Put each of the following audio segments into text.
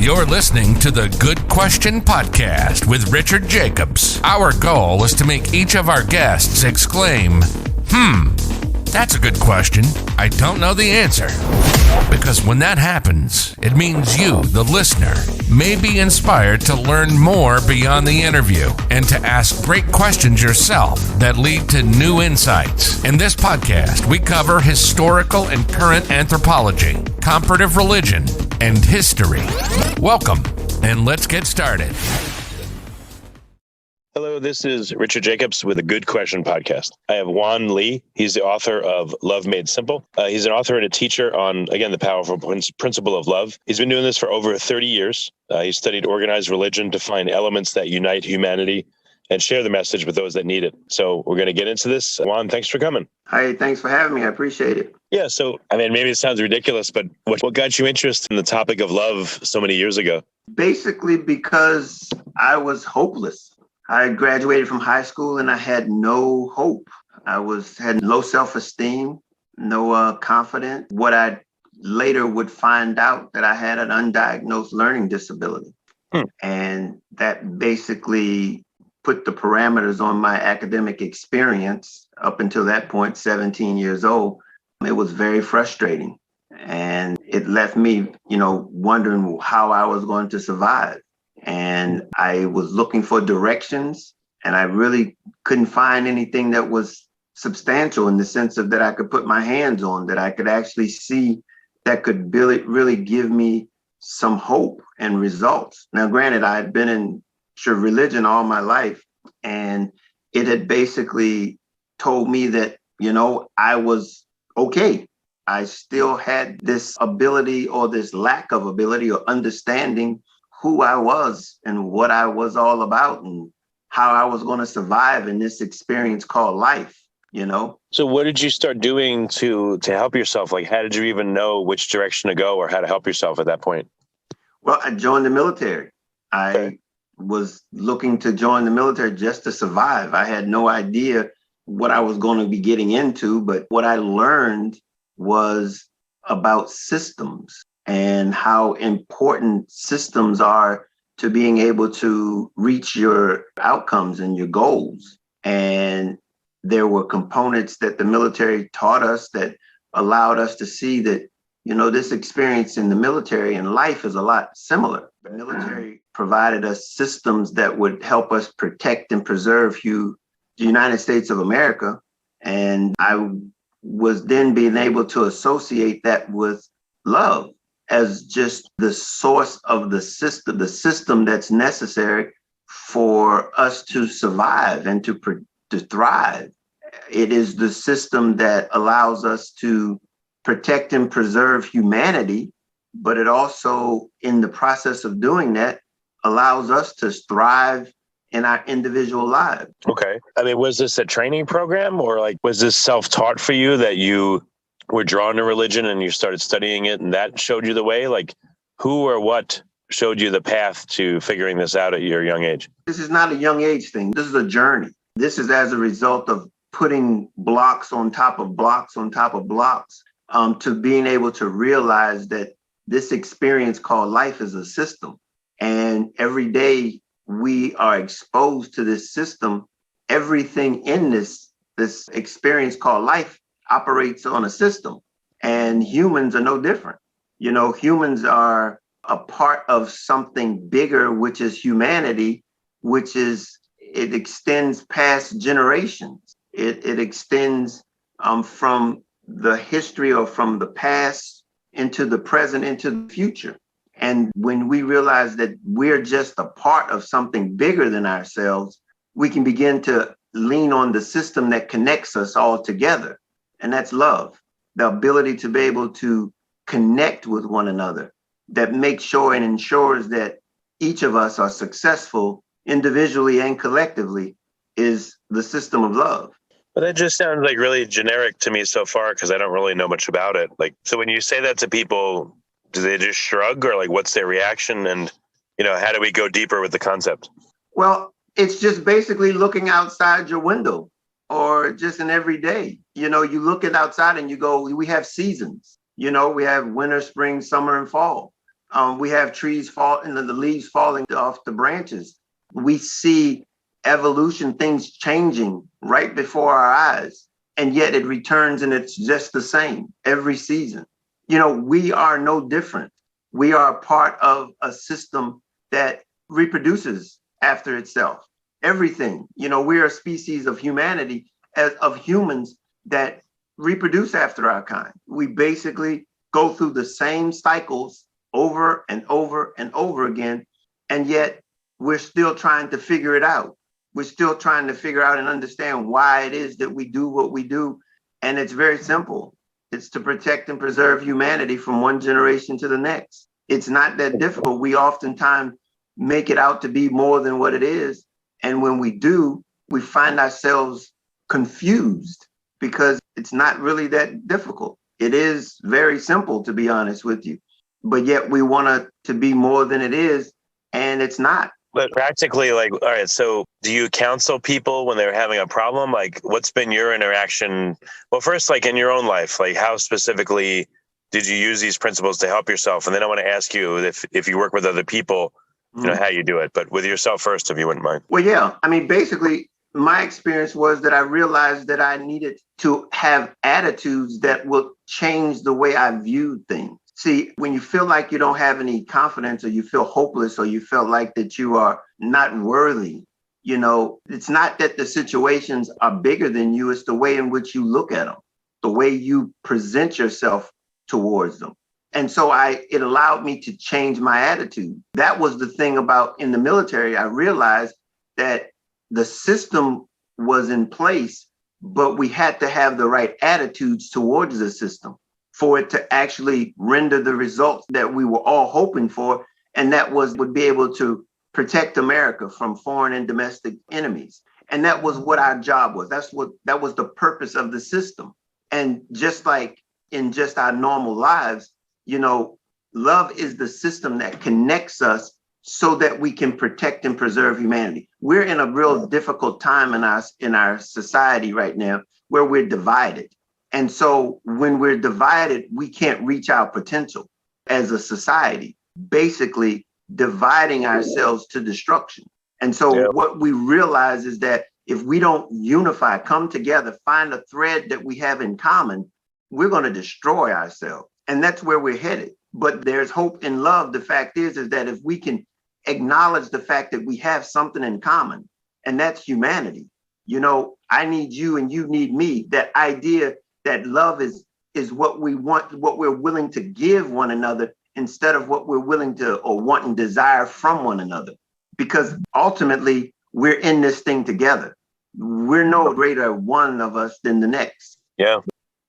You're listening to the Good Question Podcast with Richard Jacobs. Our goal is to make each of our guests exclaim, that's a good question. I don't know the answer. Because when that happens, it means you, the listener, may be inspired to learn more beyond the interview and to ask great questions yourself that lead to new insights. In this podcast, we cover historical and current anthropology, comparative religion, and history. Welcome, and let's get started. Hello, this is Richard Jacobs with the Good Question Podcast. I have Juan Lee. He's the author of Love Made Simple. He's an author and a teacher on, again, the powerful principle of love. He's been doing this for over 30 years. He studied organized religion to find elements that unite humanity and share the message with those that need it. So we're going to get into this. Juan, thanks for coming. Hi, thanks for having me. I appreciate it. Yeah, so, maybe it sounds ridiculous, but what got you interested in the topic of love so many years ago? Basically because I was hopeless. I graduated from high school and I had no hope. I had low self-esteem, no confidence. What I later would find out that I had an undiagnosed learning disability. And that basically put the parameters on my academic experience up until that point, 17 years old. It was very frustrating. And it left me, wondering how I was going to survive. And I was looking for directions, and I really couldn't find anything that was substantial in the sense of that I could put my hands on, that I could actually see that could really give me some hope and results. Now, granted, I had been in religion all my life, and it had basically told me that, I was okay. I still had this ability or this lack of ability or understanding who I was and what I was all about and how I was going to survive in this experience called life, So what did you start doing to help yourself? Like, how did you even know which direction to go or how to help yourself at that point? Well, I joined the military. I was looking to join the military just to survive. I had no idea what I was going to be getting into, but what I learned was about systems and how important systems are to being able to reach your outcomes and your goals. And there were components that the military taught us that allowed us to see that, this experience in the military and life is a lot similar. The military provided us systems that would help us protect and preserve the United States of America. And I was then being able to associate that with love as just the source of the system that's necessary for us to survive and to thrive. It is the system that allows us to protect and preserve humanity, but it also, in the process of doing that, allows us to thrive in our individual lives. Okay. Was this a training program or was this self-taught for you that you were drawn to religion and you started studying it and that showed you the way? Who or what showed you the path to figuring this out at your young age? This is not a young age thing. This is a journey. This is as a result of putting blocks on top of blocks on top of blocks to being able to realize that this experience called life is a system. And every day we are exposed to this system. Everything in this experience called life operates on a system, and humans are no different. Humans are a part of something bigger, which is humanity, it extends past generations. It extends from the history or from the past into the present, into the future. And when we realize that we're just a part of something bigger than ourselves, we can begin to lean on the system that connects us all together. And that's love, the ability to be able to connect with one another, that makes sure and ensures that each of us are successful individually and collectively, is the system of love. But that just sounds really generic to me so far because I don't really know much about it. So when you say that to people, do they just shrug or what's their reaction? And, how do we go deeper with the concept? Well, it's just basically looking outside your window or just in every day. You look at outside and you go, we have seasons. We have winter, spring, summer, and fall. We have trees fall and the leaves falling off the branches. We see evolution, things changing right before our eyes. And yet it returns and it's just the same every season. We are no different. We are part of a system that reproduces after itself. Everything, we're a species of humanity, of humans that reproduce after our kind. We basically go through the same cycles over and over and over again. And yet we're still trying to figure it out. We're still trying to figure out and understand why it is that we do what we do. And it's very simple. It's to protect and preserve humanity from one generation to the next. It's not that difficult. We oftentimes make it out to be more than what it is. And when we do, we find ourselves confused because it's not really that difficult. It is very simple, to be honest with you. But yet we want it to be more than it is, and it's not. But practically, all right, so do you counsel people when they're having a problem? What's been your interaction? Well, first, in your own life, how specifically did you use these principles to help yourself? And then I want to ask you if you work with other people, how you do it. But with yourself first, if you wouldn't mind. Well, yeah. Basically, my experience was that I realized that I needed to have attitudes that would change the way I viewed things. See, when you feel like you don't have any confidence or you feel hopeless or you feel like that you are not worthy, it's not that the situations are bigger than you. It's the way in which you look at them, the way you present yourself towards them. And so it allowed me to change my attitude. That was the thing about in the military. I realized that the system was in place, but we had to have the right attitudes towards the system for it to actually render the results that we were all hoping for. And that would be able to protect America from foreign and domestic enemies. And that was what our job was. That was the purpose of the system. And just like in just our normal lives, love is the system that connects us so that we can protect and preserve humanity. We're in a real difficult time in our society right now where we're divided. And so when we're divided, we can't reach our potential as a society, basically dividing ourselves to destruction. And so what we realize is that if we don't unify, come together, find a thread that we have in common, we're going to destroy ourselves. And that's where we're headed. But there's hope in love. The fact is that if we can acknowledge the fact that we have something in common, and that's humanity, I need you and you need me, that idea that love is what we want, what we're willing to give one another instead of what we're willing to or want and desire from one another. Because ultimately, we're in this thing together. We're no greater one of us than the next. Yeah.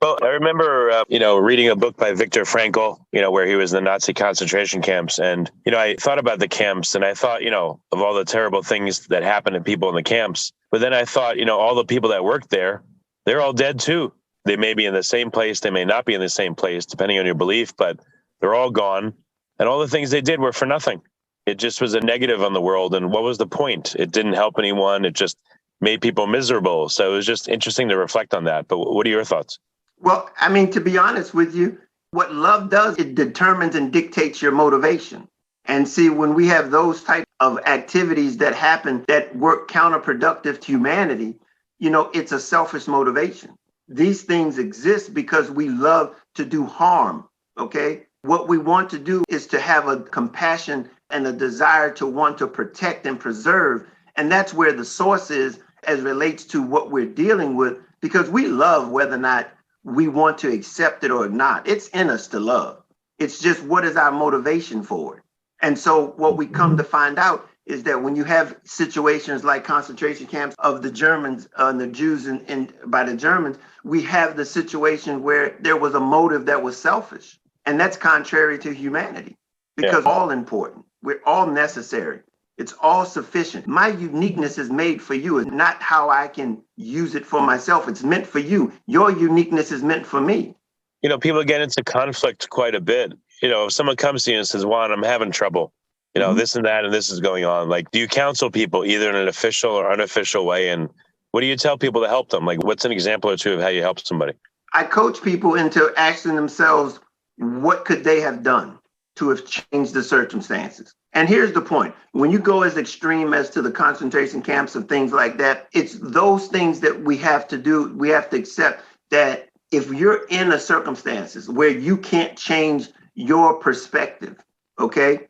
Well, I remember, reading a book by Viktor Frankl, where he was in the Nazi concentration camps. And, I thought about the camps and I thought, of all the terrible things that happened to people in the camps. But then I thought, all the people that worked there, they're all dead too. They may be in the same place. They may not be in the same place, depending on your belief, but they're all gone. And all the things they did were for nothing. It just was a negative on the world. And what was the point? It didn't help anyone. It just made people miserable. So it was just interesting to reflect on that. But what are your thoughts? Well, to be honest with you, what love does, it determines and dictates your motivation. And see, when we have those types of activities that happen that work counterproductive to humanity, it's a selfish motivation. These things exist because we love to do harm, okay? What we want to do is to have a compassion and a desire to want to protect and preserve. And that's where the source is as relates to what we're dealing with, because we love whether or not we want to accept it or not. It's in us to love. It's just what is our motivation for it? And so what we come to find out is that when you have situations like concentration camps of the Germans and the Jews and by the Germans, we have the situation where there was a motive that was selfish. And that's contrary to humanity because we're all important. We're all necessary. It's all sufficient. My uniqueness is made for you. It's not how I can use it for myself. It's meant for you. Your uniqueness is meant for me. People get into conflict quite a bit. If someone comes to you and says, Juan, I'm having trouble, this and that, and this is going on. Do you counsel people either in an official or unofficial way? And what do you tell people to help them? What's an example or two of how you help somebody? I coach people into asking themselves, what could they have done to have changed the circumstances. And here's the point. When you go as extreme as to the concentration camps of things like that, it's those things that we have to do. We have to accept that if you're in a circumstances where you can't change your perspective, okay,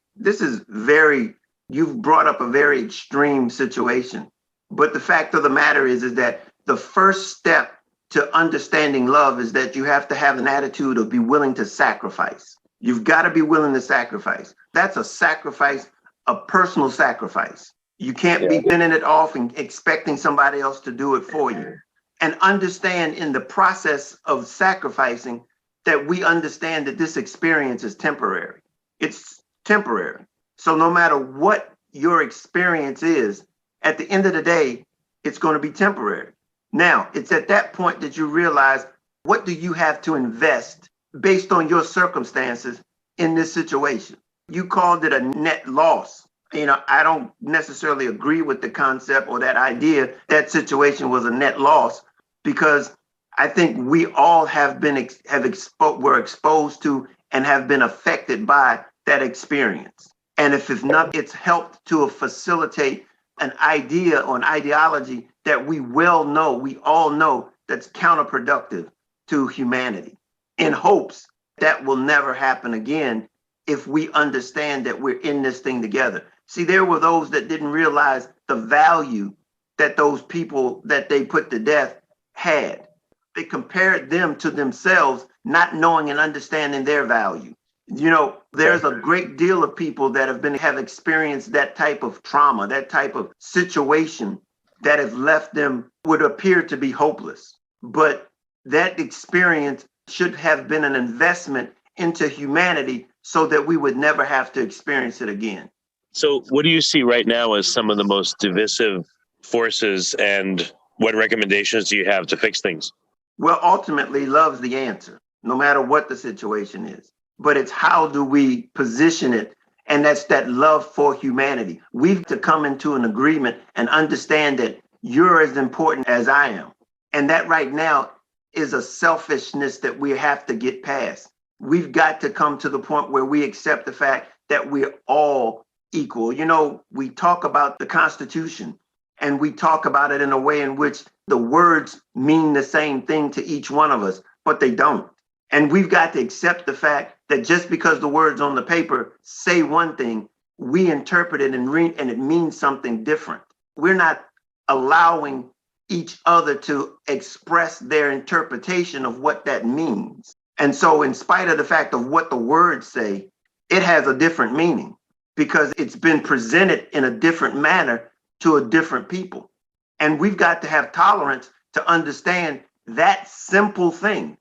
you've brought up a very extreme situation. But the fact of the matter is that the first step to understanding love is that you have to have an attitude of be willing to sacrifice. You've got to be willing to sacrifice. That's a sacrifice, a personal sacrifice. You can't be bending it off and expecting somebody else to do it for you. And understand in the process of sacrificing that we understand that this experience is temporary. It's temporary. So no matter what your experience is, at the end of the day, it's going to be temporary. Now, it's at that point that you realize, what do you have to invest based on your circumstances in this situation? You called it a net loss. I don't necessarily agree with the concept or that idea that situation was a net loss, because I think we all were exposed to and have been affected by that experience. And if not, it's helped to facilitate an idea or an ideology that we all know that's counterproductive to humanity, in hopes that will never happen again if we understand that we're in this thing together. See, there were those that didn't realize the value that those people that they put to death had. They compared them to themselves, not knowing and understanding their value. There's a great deal of people that have experienced that type of trauma, that type of situation that has left them would appear to be hopeless. But that experience should have been an investment into humanity so that we would never have to experience it again. So what do you see right now as some of the most divisive forces, and what recommendations do you have to fix things? Well, ultimately, love's the answer, no matter what the situation is. But it's how do we position it? And that's that love for humanity. We've to come into an agreement and understand that you're as important as I am. And that right now is a selfishness that we have to get past. We've got to come to the point where we accept the fact that we're all equal. We talk about the Constitution, and we talk about it in a way in which the words mean the same thing to each one of us, but they don't. And we've got to accept the fact that just because the words on the paper say one thing, we interpret it and it means something different. We're not allowing each other to express their interpretation of what that means. And so in spite of the fact of what the words say, it has a different meaning because it's been presented in a different manner to a different people. And we've got to have tolerance to understand that simple thing.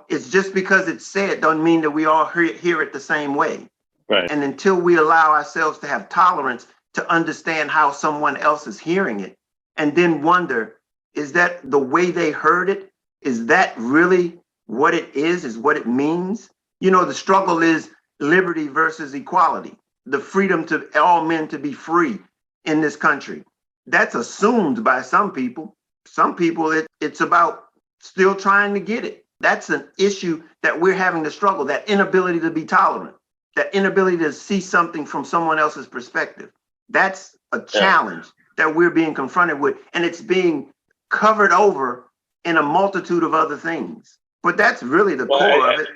It's just because it's said doesn't mean that we all hear it the same way. Right. And until we allow ourselves to have tolerance to understand how someone else is hearing it, and then wonder, is that the way they heard it? Is that really what it is what it means? The struggle is liberty versus equality, the freedom to all men to be free in this country. That's assumed by some people. Some people, it's about still trying to get it. That's an issue that we're having to struggle, that inability to be tolerant, that inability to see something from someone else's perspective. That's a challenge that we're being confronted with, and it's being covered over in a multitude of other things. But that's really the core of it.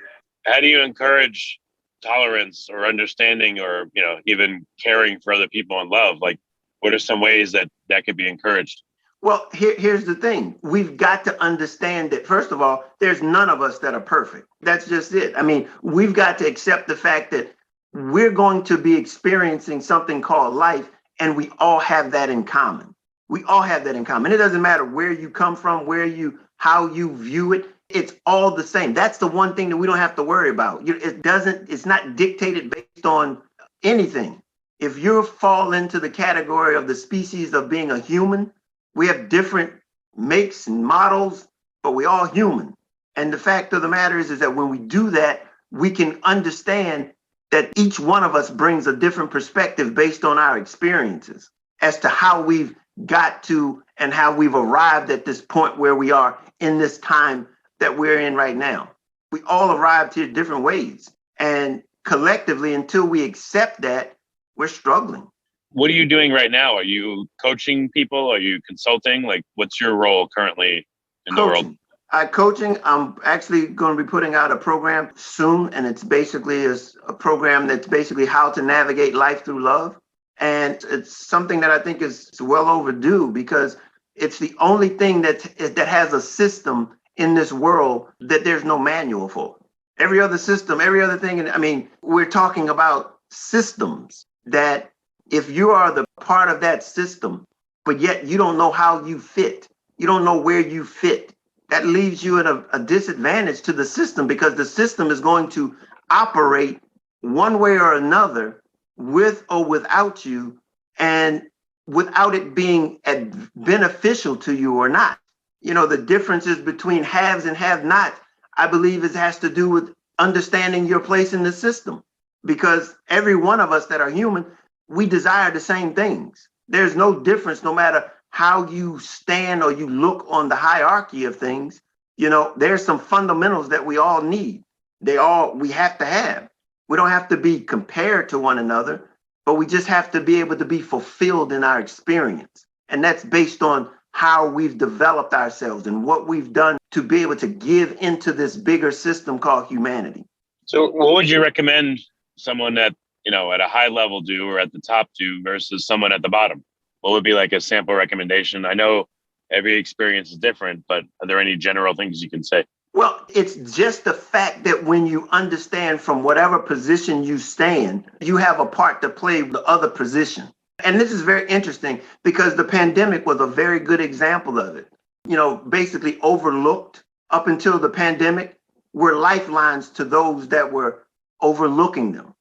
How do you encourage tolerance or understanding or, even caring for other people in love? Like, what are some ways that could be encouraged? Well, here's the thing. We've got to understand that, first of all, there's none of us that are perfect. That's just it. I mean, we've got to accept the fact that we're going to be experiencing something called life, and we all have that in common. We all have that in common. It doesn't matter where you come from, how you view it. It's all the same. That's the one thing that we don't have to worry about. It's not dictated based on anything. If you fall into the category of the species of being a human, we have different makes and models, but we're all human. And the fact of the matter is that when we do that, we can understand that each one of us brings a different perspective based on our experiences as to how we've got to and how we've arrived at this point where we are in this time that we're in right now. We all arrived here different ways. And collectively, until we accept that, we're struggling. What are you doing right now? Are you coaching people? Are you consulting? Like, what's your role currently in the world? Coaching. I'm actually going to be putting out a program soon, and it's basically a program that's basically how to navigate life through love. And it's something that I think is well overdue, because it's the only thing that has a system in this world that there's no manual for. Every other system, every other thing. And I mean, we're talking about systems that if you are the part of that system, but yet you don't know how you fit, you don't know where you fit, that leaves you at a disadvantage to the system, because the system is going to operate one way or another, with or without you, and without it being beneficial to you or not. You know, the differences between haves and have-nots, I believe it has to do with understanding your place in the system, because every one of us that are human, we desire the same things. There's no difference, no matter how you stand or you look on the hierarchy of things. You know, there's some fundamentals that we all need. We have to have. We don't have to be compared to one another, but we just have to be able to be fulfilled in our experience. And that's based on how we've developed ourselves and what we've done to be able to give into this bigger system called humanity. So what would you recommend someone that, at a high level do, or at the top do, versus someone at the bottom? What would be like a sample recommendation? I know every experience is different, but are there any general things you can say? Well, it's just the fact that when you understand from whatever position you stand, you have a part to play with the other position. And this is very interesting, because the pandemic was a very good example of it. Basically overlooked up until the pandemic were lifelines to those that were overlooking them.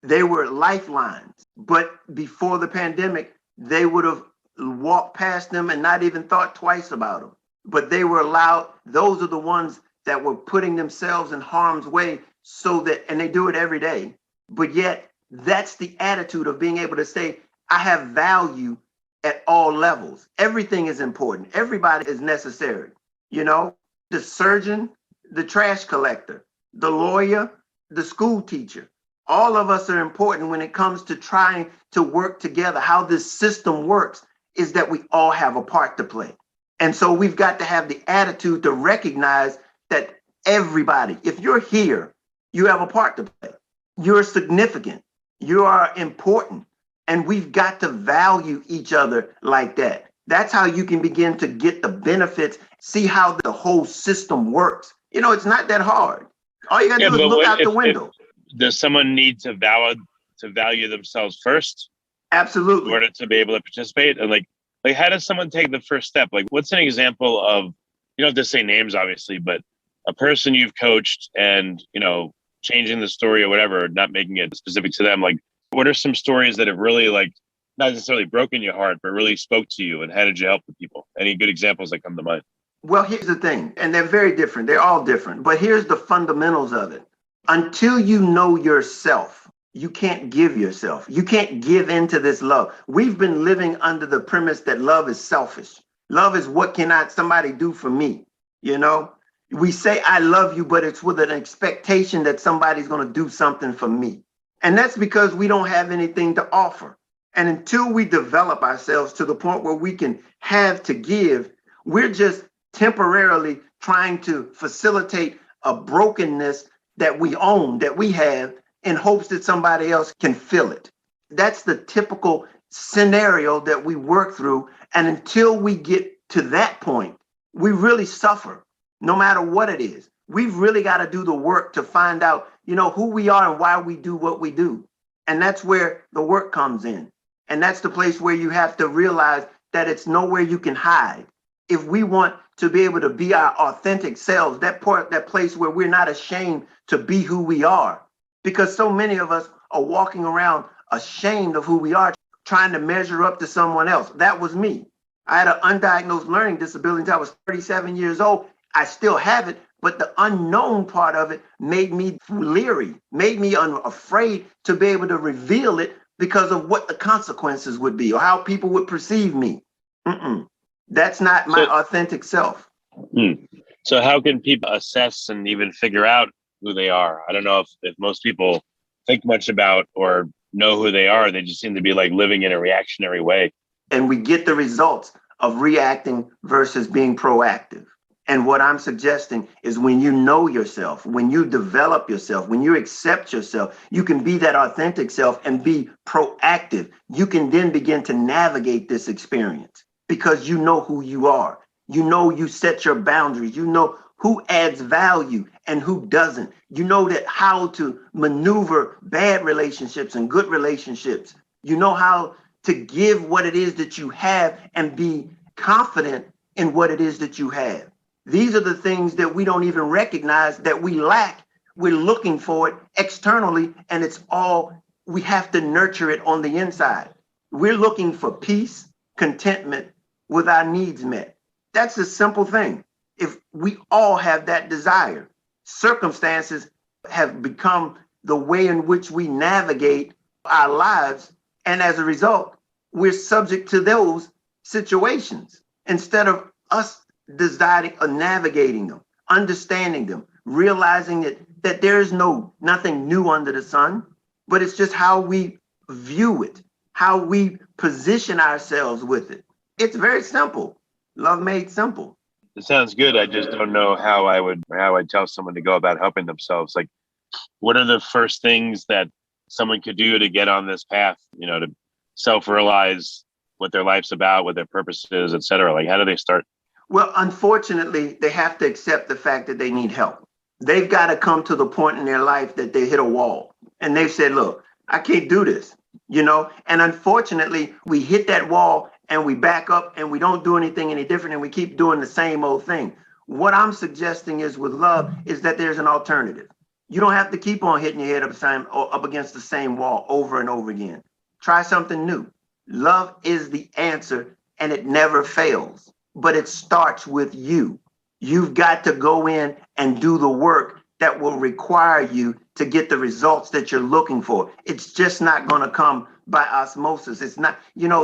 They were lifelines. But before the pandemic, they would have walked past them and not even thought twice about them. But they were allowed. Those are the ones that were putting themselves in harm's way, and they do it every day. But yet, that's the attitude of being able to say, I have value at all levels. Everything is important. Everybody is necessary. The surgeon, the trash collector, the lawyer, the school teacher. All of us are important when it comes to trying to work together. How this system works is that we all have a part to play. And so we've got to have the attitude to recognize that everybody, if you're here, you have a part to play. You're significant. You are important. And we've got to value each other like that. That's how you can begin to get the benefits, see how the whole system works. It's not that hard. All you got to do is look out the window. Does someone need to value themselves first? Absolutely. In order to be able to participate? And like how does someone take the first step? Like, what's an example of, you don't have to say names, obviously, but a person you've coached and, changing the story or whatever, not making it specific to them. Like, what are some stories that have really, like, not necessarily broken your heart, but really spoke to you? And how did you help the people? Any good examples that come to mind? Well, here's the thing, and they're very different. They're all different, but here's the fundamentals of it. Until you know yourself, you can't give yourself. You can't give into this love. We've been living under the premise that love is selfish. Love is what cannot somebody do for me. We say, I love you, but it's with an expectation that somebody's going to do something for me. And that's because we don't have anything to offer. And until we develop ourselves to the point where we can have to give, we're just temporarily trying to facilitate a brokenness that we own, that we have, in hopes that somebody else can fill it. That's the typical scenario that we work through. And until we get to that point, we really suffer, no matter what it is. We've really got to do the work to find out, who we are and why we do what we do. And that's where the work comes in. And that's the place where you have to realize that it's nowhere you can hide. If we want to be able to be our authentic selves, that place where we're not ashamed to be who we are, because so many of us are walking around ashamed of who we are, trying to measure up to someone else. That was me. I had an undiagnosed learning disability until I was 37 years old. I still have it, but the unknown part of it made me leery, made me afraid to be able to reveal it because of what the consequences would be or how people would perceive me. That's not my authentic self. So how can people assess and even figure out who they are. I don't know if most people think much about or know who they are. They just seem to be like living in a reactionary way. And we get the results of reacting versus being proactive. And what I'm suggesting is when you know yourself, when you develop yourself, when you accept yourself, you can be that authentic self and be proactive. You can then begin to navigate this experience because you know who you are. You know, you set your boundaries. You know who adds value and who doesn't. You know that how to maneuver bad relationships and good relationships. You know how to give what it is that you have and be confident in what it is that you have. These are the things that we don't even recognize that we lack. We're looking for it externally, and it's all, we have to nurture it on the inside. We're looking for peace, contentment with our needs met. That's a simple thing. If we all have that desire, circumstances have become the way in which we navigate our lives. And as a result, we're subject to those situations instead of us deciding or navigating them, understanding them, realizing that there is nothing new under the sun, but it's just how we view it, how we position ourselves with it. It's very simple. Love made simple. It sounds good. I just don't know how I'd tell someone to go about helping themselves. Like, what are the first things that someone could do to get on this path, to self-realize what their life's about, what their purpose is, et cetera? Like, how do they start? Well, unfortunately, they have to accept the fact that they need help. They've got to come to the point in their life that they hit a wall and they've said, look, I can't do this, and unfortunately, we hit that wall and we back up and we don't do anything any different and we keep doing the same old thing. What I'm suggesting is with love is that there's an alternative. You don't have to keep on hitting your head up against the same wall over and over again. Try something new. Love is the answer and it never fails, but it starts with you. You've got to go in and do the work that will require you to get the results that you're looking for. It's just not going to come by osmosis. It's not,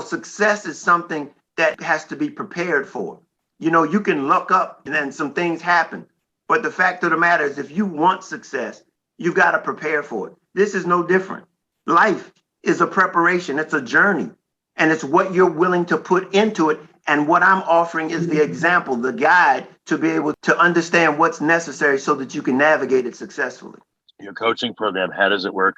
success is something that has to be prepared for. You can look up and then some things happen. But the fact of the matter is, if you want success, you've got to prepare for it. This is no different. Life is a preparation. It's a journey. And it's what you're willing to put into it. And what I'm offering is the example, the guide to be able to understand what's necessary so that you can navigate it successfully. Your coaching program, how does it work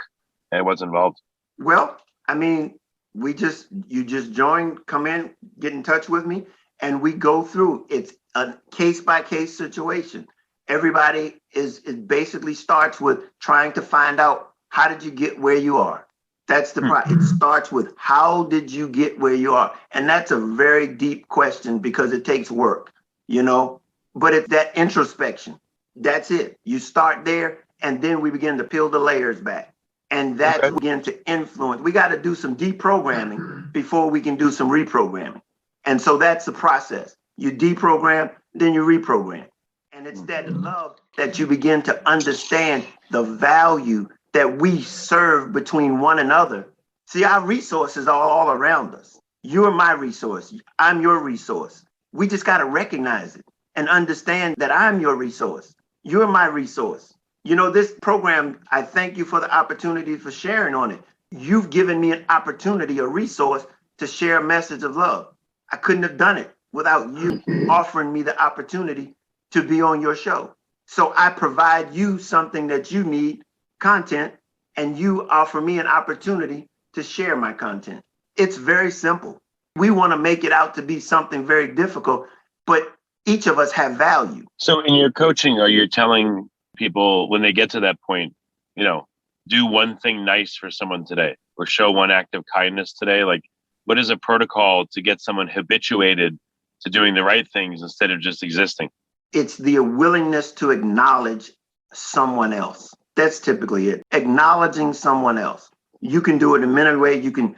and what's involved? Well, you just join, come in, get in touch with me, and we go through. It's a case-by-case situation. Everybody it basically starts with trying to find out, how did you get where you are? That's the problem. It starts with, how did you get where you are? And that's a very deep question because it takes work, but it's that introspection. That's it. You start there and then we begin to peel the layers back. And that's begin to influence. We got to do some deprogramming before we can do some reprogramming. And so that's the process. You deprogram, then you reprogram. And it's that love that you begin to understand the value that we serve between one another. See, our resources are all around us. You're my resource. I'm your resource. We just got to recognize it and understand that I'm your resource. You're my resource. This program, I thank you for the opportunity for sharing on it. You've given me an opportunity, a resource to share a message of love. I couldn't have done it without you offering me the opportunity to be on your show. So I provide you something that you need, content, and you offer me an opportunity to share my content. It's very simple. We want to make it out to be something very difficult, but each of us have value. So in your coaching, are you telling people when they get to that point, do one thing nice for someone today or show one act of kindness today? Like, what is a protocol to get someone habituated to doing the right things instead of just existing? It's the willingness to acknowledge someone else. That's typically it. Acknowledging someone else. You can do it in many ways. You can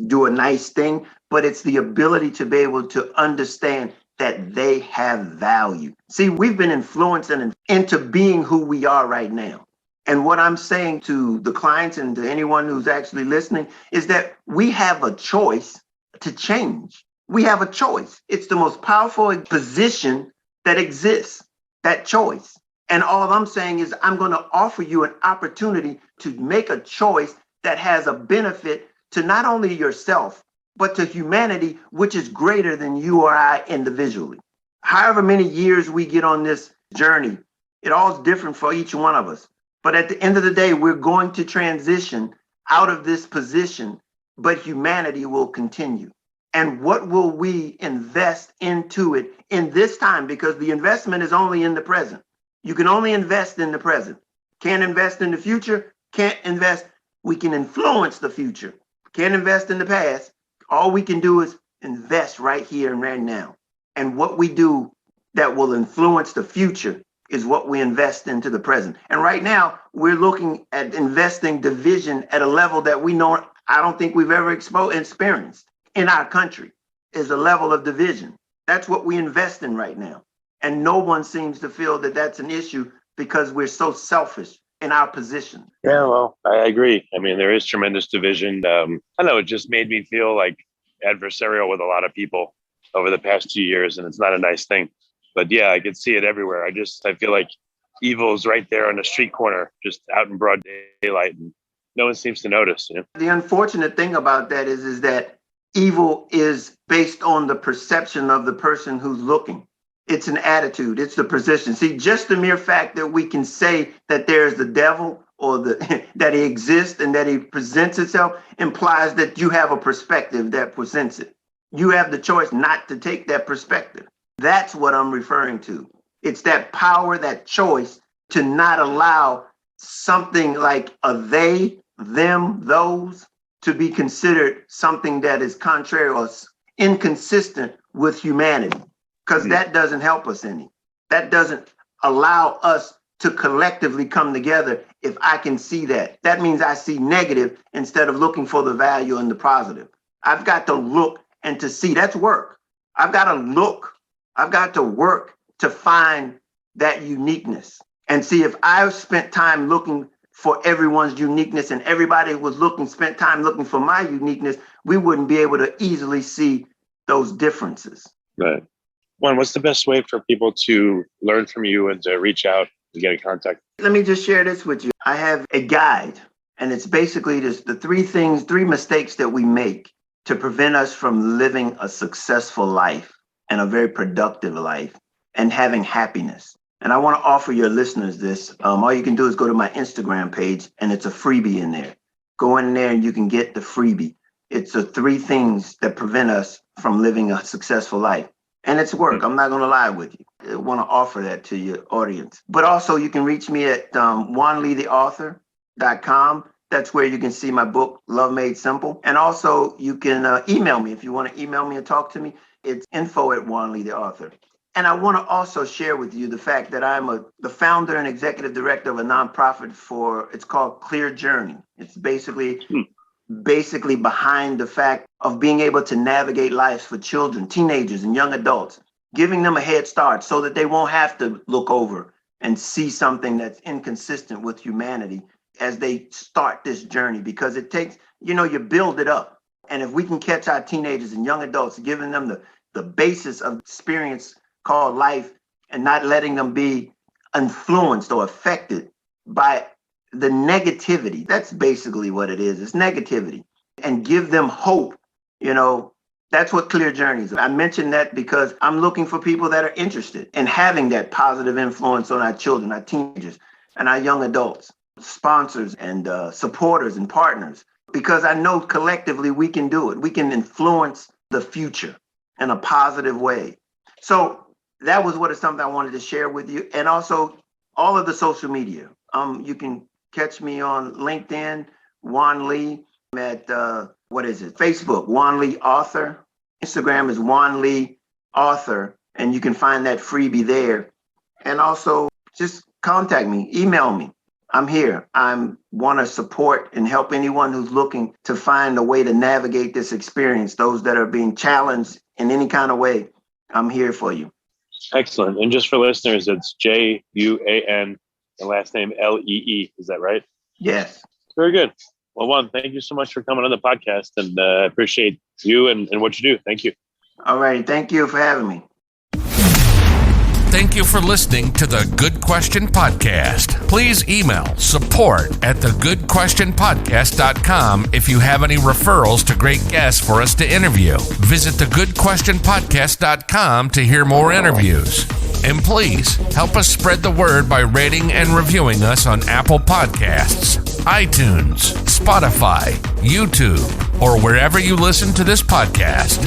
do a nice thing, but it's the ability to be able to understand that they have value. See, we've been influenced into being who we are right now. And what I'm saying to the clients and to anyone who's actually listening is that we have a choice to change. We have a choice. It's the most powerful position that exists, that choice. And all I'm saying is I'm going to offer you an opportunity to make a choice that has a benefit to not only yourself, but to humanity, which is greater than you or I individually. However many years we get on this journey, it all is different for each one of us. But at the end of the day, we're going to transition out of this position, but humanity will continue. And what will we invest into it in this time? Because the investment is only in the present. You can only invest in the present. Can't invest in the future, can't invest. We can influence the future. Can't invest in the past. All we can do is invest right here and right now. And what we do that will influence the future is what we invest into the present. And right now, we're looking at investing division at a level that I don't think we've ever experienced in our country, is a level of division. That's what we invest in right now. And no one seems to feel that that's an issue because we're so selfish in our position. Yeah, well, I agree. I mean, there is tremendous division. I know it just made me feel like adversarial with a lot of people over the past 2 years, and it's not a nice thing. But yeah, I could see it everywhere. I feel like evil is right there on the street corner, just out in broad daylight, and no one seems to notice. The unfortunate thing about that is that evil is based on the perception of the person who's looking. It's an attitude. It's the position. See, just the mere fact that we can say that there's the devil or that he exists and that he presents itself implies that you have a perspective that presents it. You have the choice not to take that perspective. That's what I'm referring to. It's that power, that choice to not allow something like a they, them, those to be considered something that is contrary or inconsistent with humanity. Because that doesn't help us any. That doesn't allow us to collectively come together if I can see that. That means I see negative instead of looking for the value and the positive. I've got to look and to see. That's work. I've got to look. I've got to work to find that uniqueness. And see, if I've spent time looking for everyone's uniqueness and everybody spent time looking for my uniqueness, we wouldn't be able to easily see those differences. Right. Juan, what's the best way for people to learn from you and to reach out to get in contact? Let me just share this with you. I have a guide, and it's basically just the three mistakes that we make to prevent us from living a successful life and a very productive life and having happiness. And I want to offer your listeners this. All you can do is go to my Instagram page, and it's a freebie in there. Go in there and you can get the freebie. It's the 3 things that prevent us from living a successful life. And it's work. I'm not going to lie with you. I want to offer that to your audience. But also you can reach me at juanleetheauthor.com. That's where you can see my book, Love Made Simple. And also you can email me if you want to email me and talk to me. It's info@JuanLeeTheAuthor. And I want to also share with you the fact that I'm the founder and executive director of a nonprofit it's called Clear Journey. It's basically behind the fact of being able to navigate life for children, teenagers, and young adults, giving them a head start so that they won't have to look over and see something that's inconsistent with humanity as they start this journey. Because it takes, you build it up. And if we can catch our teenagers and young adults, giving them the basis of experience called life and not letting them be influenced or affected by the negativity. That's basically what it is. It's negativity. And give them hope. That's what Clear Journey is. I mention that because I'm looking for people that are interested in having that positive influence on our children, our teenagers, and our young adults, sponsors and supporters and partners, because I know collectively we can do it. We can influence the future in a positive way. So that was something I wanted to share with you. And also all of the social media. You can catch me on LinkedIn, Juan Lee, at Facebook, Juan Lee Author. Instagram is Juan Lee Author, and you can find that freebie there. And also just contact me, email me. I'm here. I want to support and help anyone who's looking to find a way to navigate this experience, those that are being challenged in any kind of way. I'm here for you. Excellent. And just for listeners, it's Juan, the last name Lee. Is that right? Yes. Very good. Well, Juan, thank you so much for coming on the podcast, and I appreciate you and what you do. Thank you. All right. Thank you for having me. Thank you for listening to the Good Question Podcast. Please email support@thegoodquestionpodcast.com if you have any referrals to great guests for us to interview. Visit thegoodquestionpodcast.com to hear more interviews. And please help us spread the word by rating and reviewing us on Apple Podcasts, iTunes, Spotify, YouTube, or wherever you listen to this podcast.